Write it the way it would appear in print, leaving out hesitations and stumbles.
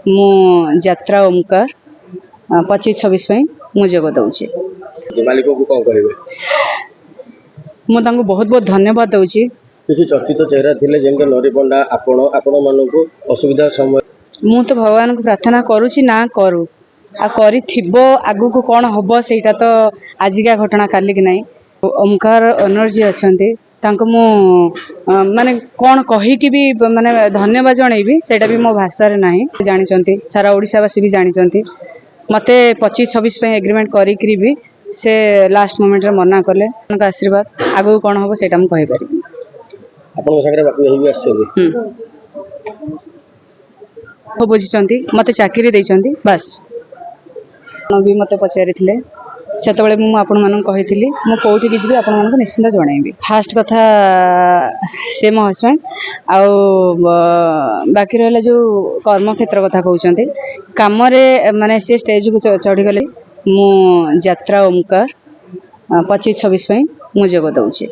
मु यात्रा ओमकार 25-26 मु जोग दौची मालिक को कौन कहे मुझे बहुत बहुत धन्यवाद दूची। किसी चर्चित चेहरा थिले जेंके नरी पंडा आपण मानक असुविधा समय मु तो भगवान को प्रार्थना करुची ना करू आ करी थिबो आगु को कौन हबो सेटा तो आजिका घटना काली की नहीं। ओमकार एनर्जी अच्छे तांको मु माने कौन कही कि भी माने धन्यवाद जनइबी सेटा भी मो भाषा रे नहीं। जानिचंती सारा ओडिशावासी भी जानिचंती मते 25-26 एग्रीमेंट करी भी से लास्ट मोमेंट रे मना कले उनका आशीर्वाद आगु कौन हबो सेटा मु कहि पारि। आपन संगे बाकी हेबी आछथि हो बुझिचंती मते चाकरी देइचंती बस भी मते पचारि थिले सेतबेले मु आपण मानन कहिथिली मु कोठी किछि भी आपण मानन निश्चिंत जणाइबी। फास्ट कथा से मो हस्बैंड आउ बाकी रहला जो कर्म क्षेत्र कथा कहउचंती काम रे माने से स्टेज को चढ़ी गले मु यात्रा ओमकार 25-26 मु जोग दउची।